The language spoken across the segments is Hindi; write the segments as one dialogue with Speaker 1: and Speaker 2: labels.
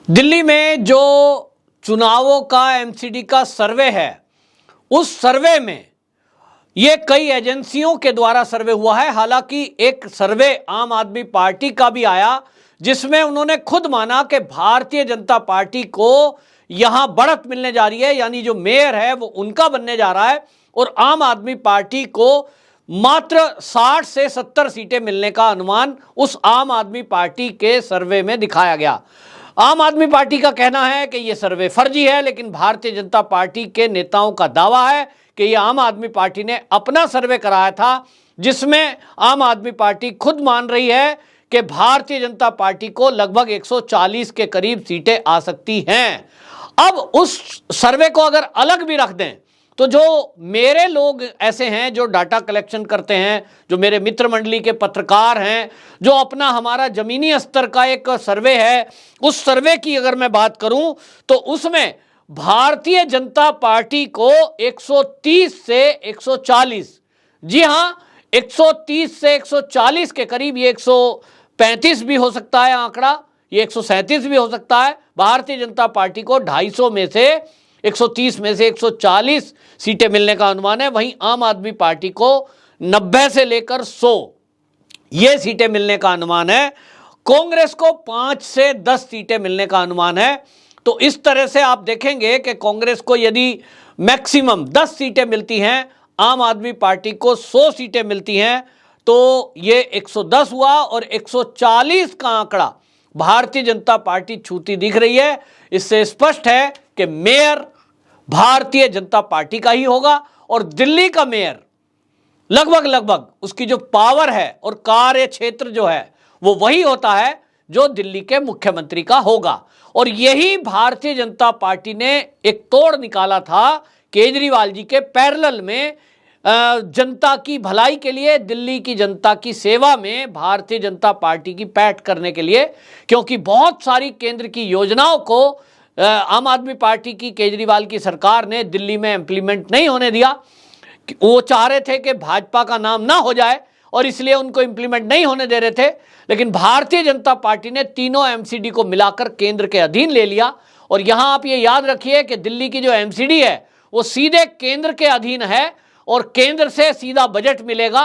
Speaker 1: दिल्ली में जो चुनावों का एमसीडी का सर्वे है, उस सर्वे में ये कई एजेंसियों के द्वारा सर्वे हुआ है। हालांकि एक सर्वे आम आदमी पार्टी का भी आया जिसमें उन्होंने खुद माना कि भारतीय जनता पार्टी को यहां बढ़त मिलने जा रही है, यानी जो मेयर है वो उनका बनने जा रहा है और आम आदमी पार्टी को मात्र 60 से 70 सीटें मिलने का अनुमान उस आम आदमी पार्टी के सर्वे में दिखाया गया। आम आदमी पार्टी का कहना है कि यह सर्वे फर्जी है, लेकिन भारतीय जनता पार्टी के नेताओं का दावा है कि यह आम आदमी पार्टी ने अपना सर्वे कराया था, जिसमें आम आदमी पार्टी खुद मान रही है कि भारतीय जनता पार्टी को लगभग 140 के करीब सीटें आ सकती हैं। अब उस सर्वे को अगर अलग भी रख दें तो जो मेरे लोग ऐसे हैं जो डाटा कलेक्शन करते हैं, जो मेरे मित्र मंडली के पत्रकार हैं, जो अपना हमारा जमीनी स्तर का एक सर्वे है, उस सर्वे की अगर मैं बात करूं तो उसमें भारतीय जनता पार्टी को 130 से 140, जी हां 130 से 140 के करीब, ये 135 भी हो सकता है आंकड़ा, ये 137 भी हो सकता है, भारतीय जनता पार्टी को 250 में से 130 में से 140 सीटें मिलने का अनुमान है। वहीं आम आदमी पार्टी को 90 से लेकर 100 ये सीटें मिलने का अनुमान है। कांग्रेस को 5 से 10 सीटें मिलने का अनुमान है। तो इस तरह से आप देखेंगे कि कांग्रेस को यदि मैक्सिमम 10 सीटें मिलती हैं, आम आदमी पार्टी को 100 सीटें मिलती हैं, तो ये 110 हुआ और 140 का आंकड़ा भारतीय जनता पार्टी छूती दिख रही है। इससे स्पष्ट है कि मेयर भारतीय जनता पार्टी का ही होगा और दिल्ली का मेयर लगभग उसकी जो पावर है और कार्य क्षेत्र जो है वो वही होता है जो दिल्ली के मुख्यमंत्री का होगा। और यही भारतीय जनता पार्टी ने एक तोड़ निकाला था केजरीवाल जी के पैरेलल में, जनता की भलाई के लिए, दिल्ली की जनता की सेवा में भारतीय जनता पार्टी की पैठ करने के लिए, क्योंकि बहुत सारी केंद्र की योजनाओं को आम आदमी पार्टी की केजरीवाल की सरकार ने दिल्ली में इंप्लीमेंट नहीं होने दिया। वो चाह रहे थे कि भाजपा का नाम ना हो जाए और इसलिए उनको इंप्लीमेंट नहीं होने दे रहे थे, लेकिन भारतीय जनता पार्टी ने तीनों एमसीडी को मिलाकर केंद्र के अधीन ले लिया। और यहां आप ये याद रखिए कि दिल्ली की जो एमसीडी है वो सीधे केंद्र के अधीन है और केंद्र से सीधा बजट मिलेगा,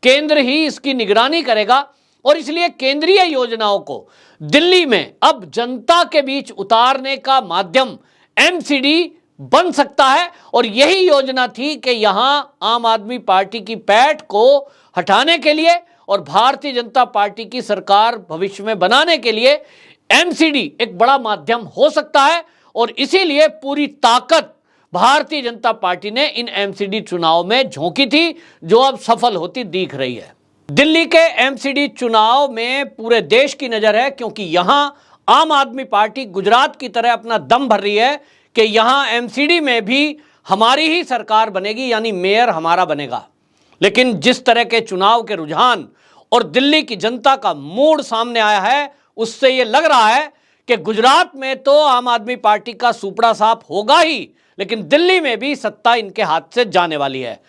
Speaker 1: केंद्र ही इसकी निगरानी करेगा और इसलिए केंद्रीय योजनाओं को दिल्ली में अब जनता के बीच उतारने का माध्यम एमसीडी बन सकता है। और यही योजना थी कि यहां आम आदमी पार्टी की पैठ को हटाने के लिए और भारतीय जनता पार्टी की सरकार भविष्य में बनाने के लिए एमसीडी एक बड़ा माध्यम हो सकता है। और इसीलिए पूरी ताकत भारतीय जनता पार्टी ने इन एमसीडी चुनाव में झोंकी थी, जो अब सफल होती दिख रही है। दिल्ली के एमसीडी चुनाव में पूरे देश की नजर है, क्योंकि यहां आम आदमी पार्टी गुजरात की तरह अपना दम भर रही है कि यहां एमसीडी में भी हमारी ही सरकार बनेगी, यानी मेयर हमारा बनेगा। लेकिन जिस तरह के चुनाव के रुझान और दिल्ली की जनता का मूड सामने आया है, उससे यह लग रहा है कि गुजरात में तो आम आदमी पार्टी का सुपड़ा साफ होगा ही, लेकिन दिल्ली में भी सत्ता इनके हाथ से जाने वाली है।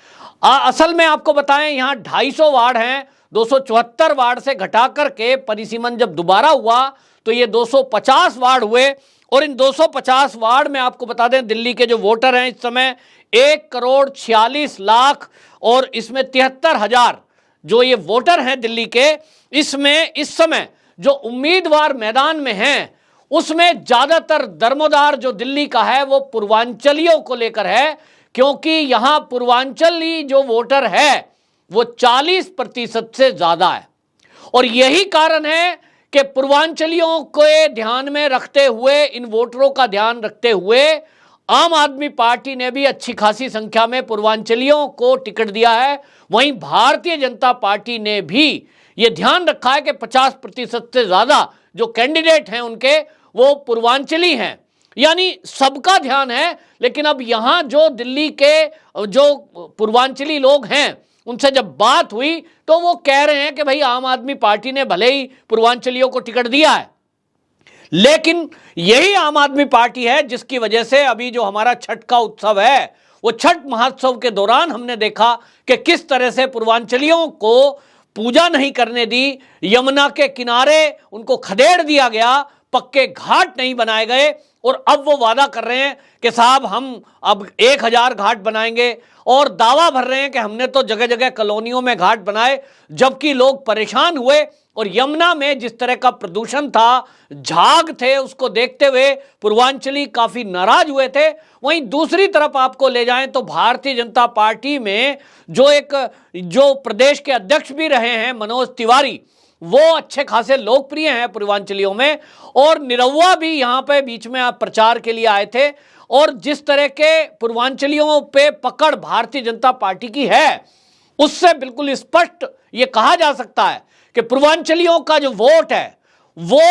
Speaker 1: असल में आपको बताएं, यहां 250 वार्ड हैं, 274 वार्ड से घटा करके परिसीमन जब दोबारा हुआ तो ये 250 वार्ड हुए। और इन 250 वार्ड में आपको बता दें, दिल्ली के जो वोटर हैं इस समय 1,46,00,000 और इसमें 73,000 जो ये वोटर हैं दिल्ली के, इसमें इस समय जो उम्मीदवार मैदान में हैं उसमें ज्यादातर दरमोदार जो दिल्ली का है वो पूर्वांचलियों को लेकर है, क्योंकि यहां पूर्वांचली जो वोटर है वो 40% से ज्यादा है। और यही कारण है कि पूर्वांचलियों को ध्यान में रखते हुए, इन वोटरों का ध्यान रखते हुए आम आदमी पार्टी ने भी अच्छी खासी संख्या में पूर्वांचलियों को टिकट दिया है। वहीं भारतीय जनता पार्टी ने भी यह ध्यान रखा है कि 50% से ज्यादा जो कैंडिडेट हैं उनके वो पूर्वांचली हैं, यानी सबका ध्यान है। लेकिन अब यहां जो दिल्ली के जो पूर्वांचली लोग हैं उनसे जब बात हुई तो वो कह रहे हैं कि भाई आम आदमी पार्टी ने भले ही पूर्वांचलियों को टिकट दिया है, लेकिन यही आम आदमी पार्टी है जिसकी वजह से अभी जो हमारा छठ का उत्सव है, वो छठ महोत्सव के दौरान हमने देखा कि किस तरह से पूर्वांचलियों को पूजा नहीं करने दी, यमुना के किनारे उनको खदेड़ दिया गया, पक्के घाट नहीं बनाए गए और अब वो वादा कर रहे हैं कि साहब हम अब 1000 घाट बनाएंगे और दावा भर रहे हैं कि हमने तो जगह जगह कॉलोनियों में घाट बनाए, जबकि लोग परेशान हुए और यमुना में जिस तरह का प्रदूषण था, झाग थे, उसको देखते हुए पूर्वांचली काफी नाराज हुए थे। वहीं दूसरी तरफ आपको ले जाएं तो भारतीय जनता पार्टी में जो प्रदेश के अध्यक्ष भी रहे हैं मनोज तिवारी, वो अच्छे खासे लोकप्रिय हैं पूर्वांचलियों में, और निरहुआ भी यहां पे बीच में प्रचार के लिए आए थे। और जिस तरह के पूर्वांचलियों पे पकड़ भारतीय जनता पार्टी की है, उससे बिल्कुल स्पष्ट ये कहा जा सकता है कि पूर्वांचलियों का जो वोट है वो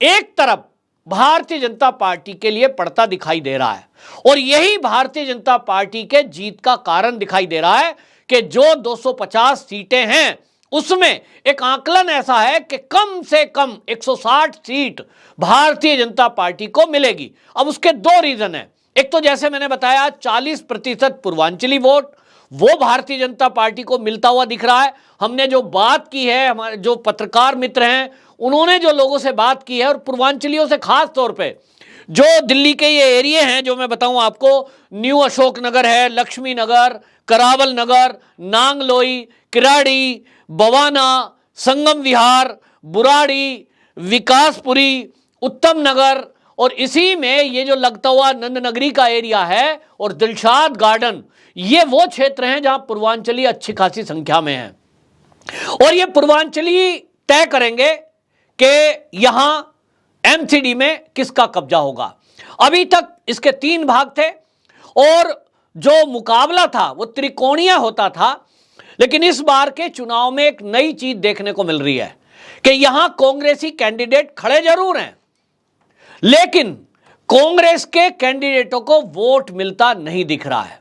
Speaker 1: एक तरफ भारतीय जनता पार्टी के लिए पड़ता दिखाई दे रहा है। और यही भारतीय जनता पार्टी के जीत का कारण दिखाई दे रहा है कि जो 250 सीटें हैं उसमें एक आकलन ऐसा है कि कम से कम 160 सीट भारतीय जनता पार्टी को मिलेगी। अब उसके दो रीजन है। एक तो जैसे मैंने बताया 40% पूर्वांचली वोट वो भारतीय जनता पार्टी को मिलता हुआ दिख रहा है। हमने जो बात की है, हमारे जो पत्रकार मित्र हैं उन्होंने जो लोगों से बात की है, और पूर्वांचलियों से खास तौर पे जो दिल्ली के ये एरिया हैं जो मैं बताऊं आपको, न्यू अशोक नगर है, लक्ष्मी नगर, करावल नगर, नांगलोई, किराड़ी, बवाना, संगम विहार, बुराड़ी, विकासपुरी, उत्तम नगर, और इसी में ये जो लगता हुआ नंद नगरी का एरिया है और दिलशाद गार्डन, ये वो क्षेत्र हैं जहां पूर्वांचली अच्छी खासी संख्या में हैं। और ये पूर्वांचली तय करेंगे कि यहां एमसीडी में किसका कब्जा होगा। अभी तक इसके 3 भाग थे और जो मुकाबला था वो त्रिकोणीय होता था, लेकिन इस बार के चुनाव में एक नई चीज देखने को मिल रही है कि यहां कांग्रेसी कैंडिडेट खड़े जरूर हैं, लेकिन कांग्रेस के कैंडिडेटों को वोट मिलता नहीं दिख रहा है।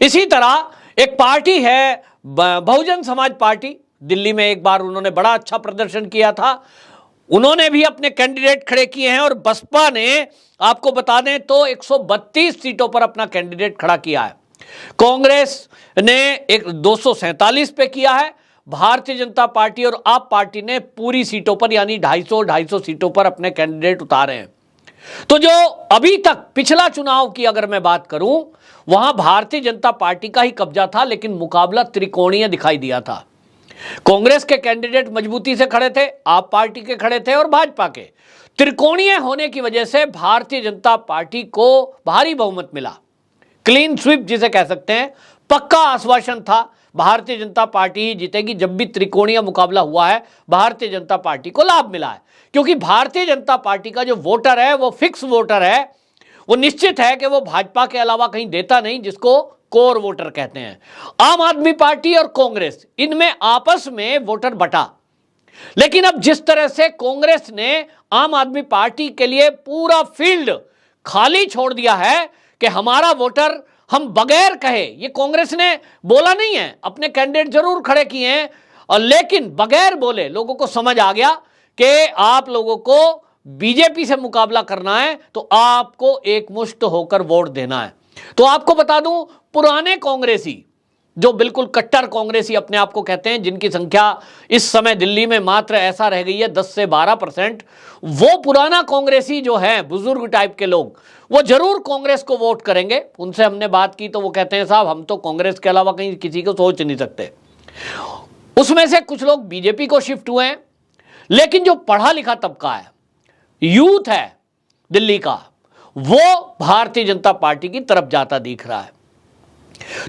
Speaker 1: इसी तरह एक पार्टी है बहुजन समाज पार्टी, दिल्ली में एक बार उन्होंने बड़ा अच्छा प्रदर्शन किया था, उन्होंने भी अपने कैंडिडेट खड़े किए हैं। और बसपा ने आपको बता दें तो 132 सीटों पर अपना कैंडिडेट खड़ा किया है। कांग्रेस ने एक 247 पे किया है। भारतीय जनता पार्टी और आप पार्टी ने पूरी सीटों पर यानी 250 सीटों पर अपने कैंडिडेट उतारे हैं। तो जो अभी तक पिछला चुनाव की अगर मैं बात करूं, वहां भारतीय जनता पार्टी का ही कब्जा था, लेकिन मुकाबला त्रिकोणीय दिखाई दिया था। कांग्रेस के कैंडिडेट मजबूती से खड़े थे, आप पार्टी के खड़े थे और भाजपा के। त्रिकोणीय होने की वजह से भारतीय जनता पार्टी को भारी बहुमत मिला, क्लीन स्वीप जिसे कह सकते हैं। पक्का आश्वासन था भारतीय जनता पार्टी ही जीतेगी। जब भी त्रिकोणीय मुकाबला हुआ है भारतीय जनता पार्टी को लाभ मिला है, क्योंकि भारतीय जनता पार्टी का जो वोटर है वो फिक्स वोटर है, वो निश्चित है कि वो भाजपा के अलावा कहीं देता नहीं, जिसको कोर वोटर कहते हैं। आम आदमी पार्टी और कांग्रेस, इनमें आपस में वोटर बटा, लेकिन अब जिस तरह से कांग्रेस ने आम आदमी पार्टी के लिए पूरा फील्ड खाली छोड़ दिया है कि हमारा वोटर हम बगैर कहे, ये कांग्रेस ने बोला नहीं है, अपने कैंडिडेट जरूर खड़े किए हैं, और लेकिन बगैर बोले लोगों को समझ आ गया कि आप लोगों को बीजेपी से मुकाबला करना है तो आपको एकमुश्त होकर वोट देना है। तो आपको बता दूं, पुराने कांग्रेसी जो बिल्कुल कट्टर कांग्रेसी अपने आप को कहते हैं, जिनकी संख्या इस समय दिल्ली में मात्र ऐसा रह गई है 10 से 12%, वो पुराना कांग्रेसी जो है, बुजुर्ग टाइप के लोग, वो जरूर कांग्रेस को वोट करेंगे। उनसे हमने बात की तो वो कहते हैं साहब हम तो कांग्रेस के अलावा कहीं किसी को सोच नहीं सकते। उसमें से कुछ लोग बीजेपी को शिफ्ट हुए हैं, लेकिन जो पढ़ा लिखा तबका है, यूथ है दिल्ली का, वो भारतीय जनता पार्टी की तरफ जाता दिख रहा है।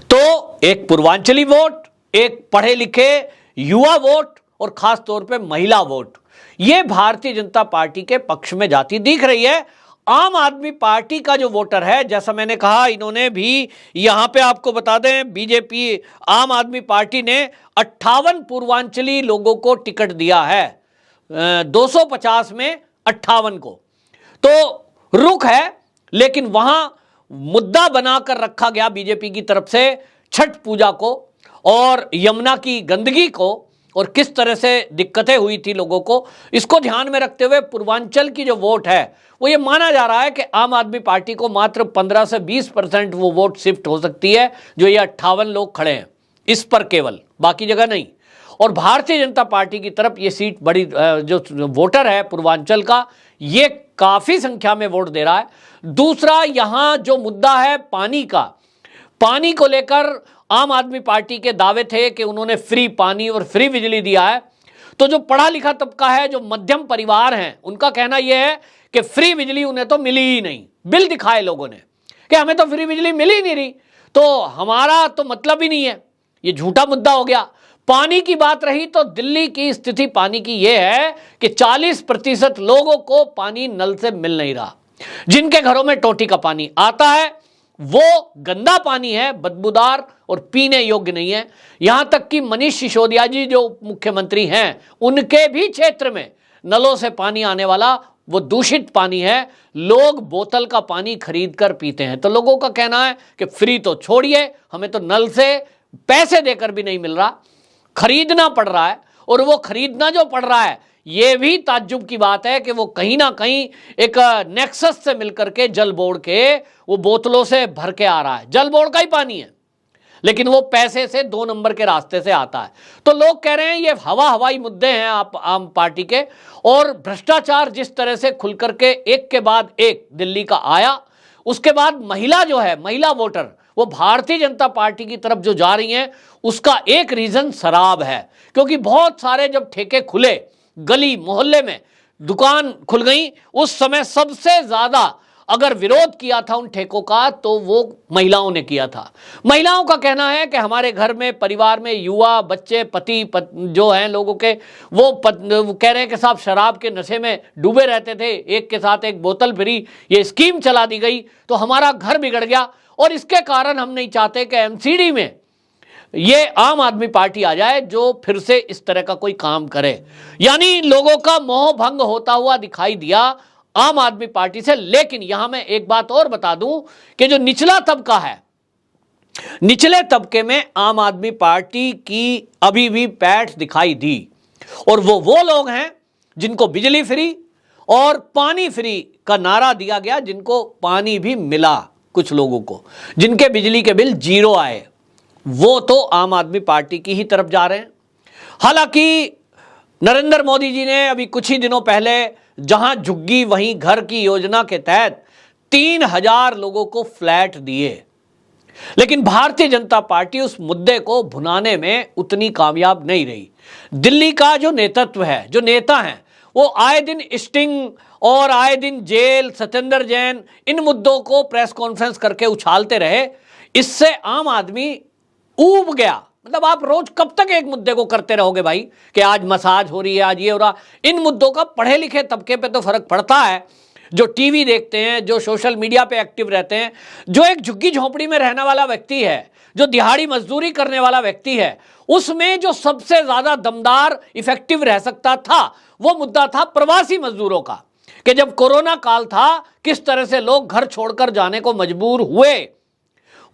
Speaker 1: तो एक पूर्वांचली वोट, एक पढ़े लिखे युवा वोट और खास तौर पे महिला वोट, ये भारतीय जनता पार्टी के पक्ष में जाती दिख रही है। आम आदमी पार्टी का जो वोटर है, जैसा मैंने कहा, इन्होंने भी यहां पे आपको बता दें, बीजेपी आम आदमी पार्टी ने 58 पूर्वांचली लोगों को टिकट दिया है, 250 में 58 को। तो रुख है, लेकिन वहां मुद्दा बनाकर रखा गया बीजेपी की तरफ से छठ पूजा को और यमुना की गंदगी को, और किस तरह से दिक्कतें हुई थी लोगों को, इसको ध्यान में रखते हुए पूर्वांचल की जो वोट है वो ये माना जा रहा है कि आम आदमी पार्टी को मात्र 15 से 20% वो वोट शिफ्ट हो सकती है, जो ये 58 लोग खड़े हैं इस पर केवल, बाकी जगह नहीं। और भारतीय जनता पार्टी की तरफ ये सीट बड़ी जो वोटर है पूर्वांचल का, ये काफी संख्या में वोट दे रहा है। दूसरा, यहां जो मुद्दा है पानी का, पानी को लेकर आम आदमी पार्टी के दावे थे कि उन्होंने फ्री पानी और फ्री बिजली दिया है। तो जो पढ़ा लिखा तबका है, जो मध्यम परिवार हैं, उनका कहना यह है कि फ्री बिजली उन्हें तो मिली ही नहीं। बिल दिखाए लोगों ने कि हमें तो फ्री बिजली मिल ही नहीं रही, तो हमारा तो मतलब ही नहीं है। ये झूठा मुद्दा हो गया। पानी की बात रही तो दिल्ली की स्थिति पानी की यह है कि 40% लोगों को पानी नल से मिल नहीं रहा। जिनके घरों में टोटी का पानी आता है वो गंदा पानी है, बदबूदार और पीने योग्य नहीं है। यहां तक कि मनीष सिसोदिया जी जो मुख्यमंत्री हैं, उनके भी क्षेत्र में नलों से पानी आने वाला वो दूषित पानी है। लोग बोतल का पानी खरीद कर पीते हैं। तो लोगों का कहना है कि फ्री तो छोड़िए, हमें तो नल से पैसे देकर भी नहीं मिल रहा, खरीदना पड़ रहा है। और वो खरीदना जो पड़ रहा है, ये भी ताज्जुब की बात है कि वो कहीं ना कहीं एक नेक्सस से मिलकर के जल बोर्ड के वो बोतलों से भर के आ रहा है। जल बोर्ड का ही पानी है, लेकिन वो पैसे से 2 नंबर के रास्ते से आता है। तो लोग कह रहे हैं ये हवाई मुद्दे हैं आप आम पार्टी के। और भ्रष्टाचार जिस तरह से खुल करके एक के बाद एक दिल्ली का आया, उसके बाद महिला जो है, महिला वोटर वो भारतीय जनता पार्टी की तरफ जो जा रही हैं, उसका एक रीजन शराब है। क्योंकि बहुत सारे जब ठेके खुले, गली मोहल्ले में दुकान खुल गई, उस समय सबसे ज्यादा अगर विरोध किया था उन ठेकों का तो वो महिलाओं ने किया था। महिलाओं का कहना है कि हमारे घर में, परिवार में युवा बच्चे, जो हैं लोगों के, वो कह रहे हैं कि साहब शराब के नशे में डूबे रहते थे, एक के साथ एक बोतल फ्री ये स्कीम चला दी गई तो हमारा घर बिगड़ गया। और इसके कारण हम नहीं चाहते कि एमसीडी में ये आम आदमी पार्टी आ जाए जो फिर से इस तरह का कोई काम करे। यानी लोगों का मोह भंग होता हुआ दिखाई दिया आम आदमी पार्टी से। लेकिन यहां मैं एक बात और बता दूं कि जो निचला तबका है, निचले तबके में आम आदमी पार्टी की अभी भी पैठ दिखाई दी। और वो लोग हैं जिनको बिजली फ्री और पानी फ्री का नारा दिया गया, जिनको पानी भी मिला, कुछ लोगों को जिनके बिजली के बिल 0 आए, वो तो आम आदमी पार्टी की ही तरफ जा रहे हैं। हालांकि नरेंद्र मोदी जी ने अभी कुछ ही दिनों पहले जहां झुग्गी वहीं घर की योजना के तहत 3000 लोगों को फ्लैट दिए, लेकिन भारतीय जनता पार्टी उस मुद्दे को भुनाने में उतनी कामयाब नहीं रही। दिल्ली का जो नेतृत्व है, जो नेता हैं, वो आए दिन स्टिंग और आए दिन जेल, सत्येंद्र जैन, इन मुद्दों को प्रेस कॉन्फ्रेंस करके उछालते रहे। इससे आम आदमी ऊब गया। मतलब आप रोज कब तक एक मुद्दे को करते रहोगे भाई, कि आज मसाज हो रही है, आज ये हो रहा। इन मुद्दों का पढ़े लिखे तबके पे तो फर्क पड़ता है, जो टीवी देखते हैं, जो सोशल मीडिया पे एक्टिव रहते हैं। जो एक झुग्गी झोंपड़ी में रहने वाला व्यक्ति है, जो दिहाड़ी मजदूरी करने वाला व्यक्ति है, उसमें जो सबसे ज्यादा दमदार इफेक्टिव रह सकता था वो मुद्दा था प्रवासी मजदूरों का, कि जब कोरोना काल था किस तरह से लोग घर छोड़कर जाने को मजबूर हुए।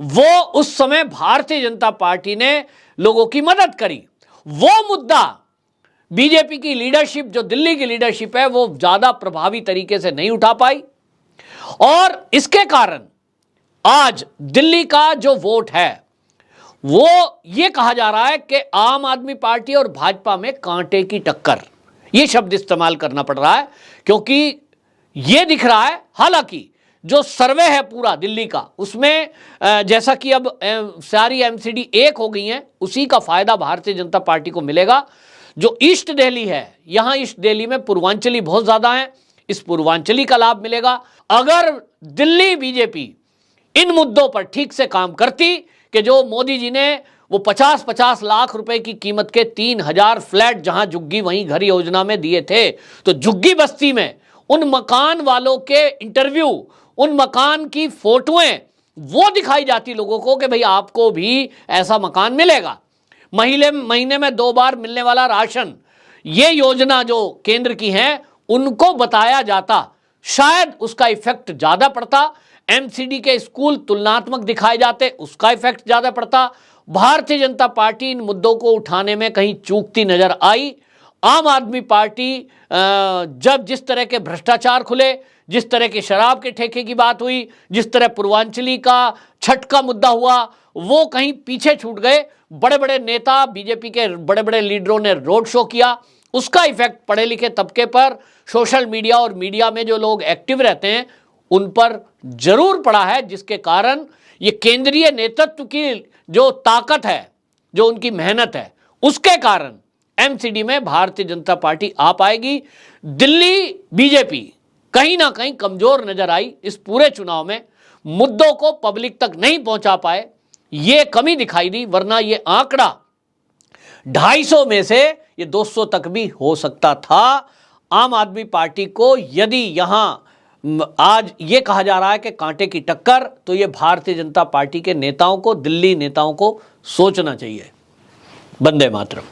Speaker 1: वो उस समय भारतीय जनता पार्टी ने लोगों की मदद करी। वो मुद्दा बीजेपी की लीडरशिप, जो दिल्ली की लीडरशिप है, वो ज्यादा प्रभावी तरीके से नहीं उठा पाई। और इसके कारण आज दिल्ली का जो वोट है वो ये कहा जा रहा है कि आम आदमी पार्टी और भाजपा में कांटे की टक्कर, ये शब्द इस्तेमाल करना पड़ रहा है। क्योंकि ये दिख रहा है, हालांकि जो सर्वे है पूरा दिल्ली का, उसमें जैसा कि अब सारी एमसीडी एक हो गई हैं, उसी का फायदा भारतीय जनता पार्टी को मिलेगा। जो ईस्ट दिल्ली है, यहां ईस्ट दिल्ली में पूर्वांचली बहुत ज्यादा है, इस पूर्वांचली का लाभ मिलेगा। अगर दिल्ली बीजेपी इन मुद्दों पर ठीक से काम करती, कि जो मोदी जी ने वो 50-50 लाख रुपए की कीमत के 3000 फ्लैट जहां झुग्गी वहीं घर योजना में दिए थे, तो झुग्गी बस्ती में उन मकान वालों के इंटरव्यू, उन मकान की फोटोएं वो दिखाई जाती लोगों को कि भाई आपको भी ऐसा मकान मिलेगा। महीने में 2 बार मिलने वाला राशन, ये योजना जो केंद्र की है, उनको बताया जाता, शायद उसका इफेक्ट ज्यादा पड़ता। एमसीडी के स्कूल तुलनात्मक दिखाए जाते, उसका इफेक्ट ज्यादा पड़ता। भारतीय जनता पार्टी इन मुद्दों को उठाने में कहीं चूकती नजर आई। आम आदमी पार्टी जब जिस तरह के भ्रष्टाचार खुले, जिस तरह के शराब के ठेके की बात हुई, जिस तरह पूर्वांचली का छठ का मुद्दा हुआ, वो कहीं पीछे छूट गए। बड़े बड़े नेता, बीजेपी के बड़े बड़े लीडरों ने रोड शो किया, उसका इफेक्ट पढ़े लिखे तबके पर, सोशल मीडिया और मीडिया में जो लोग एक्टिव रहते हैं उन पर जरूर पड़ा है, जिसके कारण ये केंद्रीय नेतृत्व की जो ताकत है, जो उनकी मेहनत है, उसके कारण एमसीडी में भारतीय जनता पार्टी आ पाएगी। दिल्ली बीजेपी कहीं ना कहीं कमजोर नजर आई इस पूरे चुनाव में, मुद्दों को पब्लिक तक नहीं पहुंचा पाए, ये कमी दिखाई दी, वरना ये आंकड़ा 250 में से ये 200 तक भी हो सकता था। आम आदमी पार्टी को यदि यहां आज ये कहा जा रहा है कि कांटे की टक्कर, तो ये भारतीय जनता पार्टी के नेताओं को, दिल्ली नेताओं को सोचना चाहिए। वंदे मातरम।